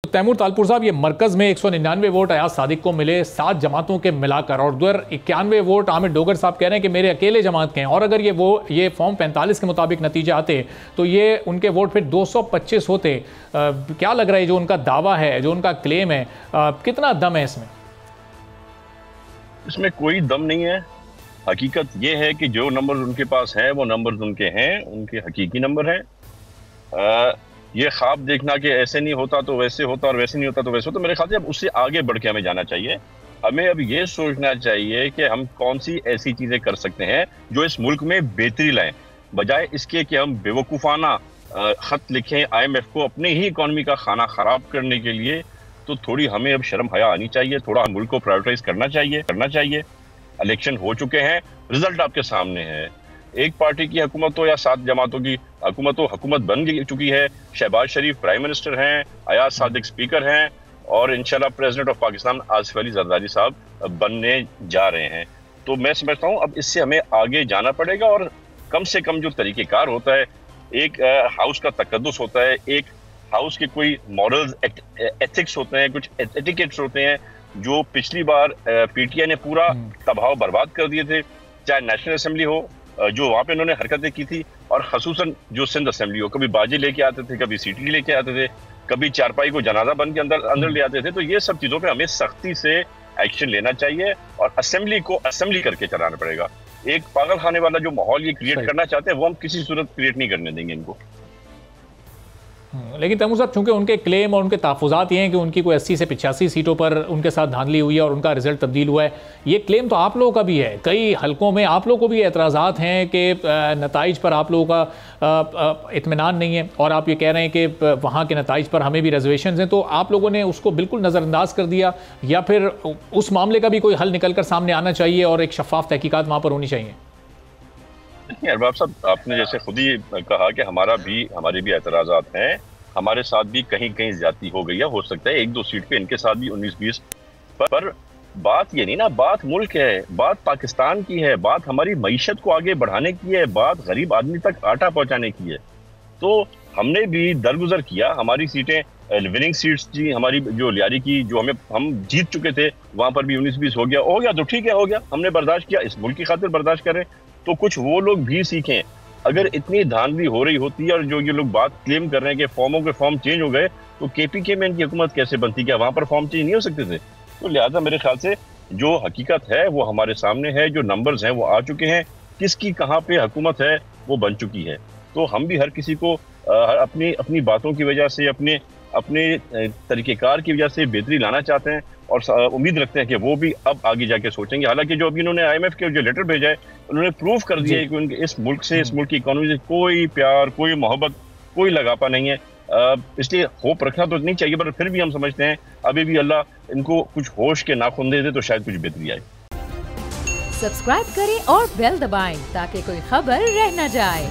तैमूर तालपुर साहब, ये मरकज में 199 वोट अयाज सादिक को मिले 7 जमातों के मिलाकर, और उधर 91 वोट आमिर डोगर साहब कह रहे हैं कि मेरे अकेले जमात के हैं, और अगर ये फॉर्म 45 के मुताबिक नतीजे आते तो ये उनके वोट फिर 225 होते। क्या लग रहा है जो उनका दावा है, जो उनका क्लेम है, कितना दम है इसमें? इसमें कोई दम नहीं है। हकीकत ये है कि जो नंबर उनके पास हैं वो नंबर उनके हैं, उनके हकीकी नंबर हैं। ये ख्वाब देखना कि ऐसे नहीं होता तो वैसे होता और वैसे नहीं होता तो वैसे होता, मेरे ख्याल से अब उससे आगे बढ़ के हमें जाना चाहिए। हमें अब ये सोचना चाहिए कि हम कौन सी ऐसी चीजें कर सकते हैं जो इस मुल्क में बेहतरी लाएं, बजाय इसके कि हम बेवकूफ़ाना खत लिखें IMF को अपने ही इकॉनमी का खाना खराब करने के लिए। तो थोड़ी हमें अब शर्म हया आनी चाहिए, थोड़ा हम मुल्क को प्रायोरिटाइज करना चाहिए। इलेक्शन हो चुके हैं, रिजल्ट आपके सामने है। एक पार्टी की हुकूमत हो या 7 जमातों की हुकूमत हो, हुकूमत बन चुकी है। शहबाज शरीफ प्राइम मिनिस्टर हैं, अयाज सादिक स्पीकर हैं, और इंशाल्लाह प्रेसिडेंट ऑफ पाकिस्तान आसिफ अली जरदारी साहब बनने जा रहे हैं। तो मैं समझता हूँ अब इससे हमें आगे जाना पड़ेगा, और कम से कम जो तरीक़ेकार होता है, एक हाउस का तकद्दुस होता है, एक हाउस के कोई मॉरल्स एथिक्स होते हैं, कुछ एटिकेट्स होते हैं, जो पिछली बार PTI ने पूरा तबाह बर्बाद कर दिए थे। चाहे नेशनल असेंबली हो, जो वहाँ पे उन्होंने हरकतें की थी, और खसूसन जो सिंध असेंबली हो, कभी बाजे लेके आते थे, कभी सीटी लेके आते थे, कभी चारपाई को जनाजा बन के अंदर ले आते थे। तो ये सब चीज़ों पे हमें सख्ती से एक्शन लेना चाहिए, और असेंबली को असेंबली करके चलाना पड़ेगा। एक पागल खाने वाला जो माहौल ये क्रिएट करना चाहते हैं वो हम किसी सूरत क्रिएट नहीं करने देंगे इनको। लेकिन तैमूर साहब, चूंकि उनके क्लेम और उनके तहफ़्फ़ुज़ात ये हैं कि उनकी कोई 80 से 85 सीटों पर उनके साथ धांधली हुई है और उनका रिजल्ट तब्दील हुआ है, ये क्लेम तो आप लोगों का भी है। कई हलकों में आप लोगों को भी एतराज़ात हैं कि नताइज पर आप लोगों का इत्मीनान नहीं है, और आप ये कह रहे हैं कि वहाँ के नताइज पर हमें भी रिजर्वेशन हैं। तो आप लोगों ने उसको बिल्कुल नज़रअंदाज कर दिया, या फिर उस मामले का भी कोई हल निकल कर सामने आना चाहिए और एक शफाफ तहकीकात वहाँ पर होनी चाहिए? अरबाब साहब, आपने जैसे खुद ही कहा कि हमारे भी एतराज़ात हैं, हमारे साथ भी कहीं कहीं ज्यादती हो गई है। हो सकता है 1-2 सीट पे इनके साथ भी 19-20 पर बात ये नहीं ना, बात मुल्क है, बात पाकिस्तान की है, बात हमारी मईशत को आगे बढ़ाने की है, बात गरीब आदमी तक आटा पहुंचाने की है। तो हमने भी दरगुजर किया, हमारी सीटें विनिंग सीट्स थी, हमारी जो लियारी की, जो हम जीत चुके थे, वहां पर भी 19-20 हो गया तो ठीक है, हो गया, हमने बर्दाश्त किया, इस मुल्क की खातिर बर्दाश्त करें। तो कुछ वो लोग भी सीखें। अगर इतनी धांधली हो रही होती है, और जो ये लोग बात क्लेम कर रहे हैं कि फॉर्म चेंज हो गए, तो KPK में इनकी हुकूमत कैसे बनती? क्या वहां पर फॉर्म चेंज नहीं हो सकते थे? तो लिहाजा मेरे ख्याल से जो हकीकत है वो हमारे सामने है, जो नंबर्स हैं वो आ चुके हैं, किसकी कहाँ पे हुकूमत है वो बन चुकी है। तो हम भी हर किसी को अपनी बातों की वजह से, अपने तरीक़ेकार की वजह से बेहतरी लाना चाहते हैं, और उम्मीद रखते हैं कि वो भी अब आगे जाके सोचेंगे। हालांकि जो अभी इन्होंने IMF के जो लेटर भेजा है, उन्होंने प्रूव कर दिया है कि उनके इस मुल्क से, इस मुल्क की इकोनॉमी से कोई प्यार, कोई मोहब्बत, कोई लगापा नहीं है। इसलिए होप रखना तो नहीं चाहिए, पर फिर भी हम समझते हैं अभी भी अल्लाह इनको कुछ होश के नाखून दे दे तो शायद कुछ बेहतरी आए। सब्सक्राइब करें और बेल दबाएं ताकि कोई खबर रह न जाए।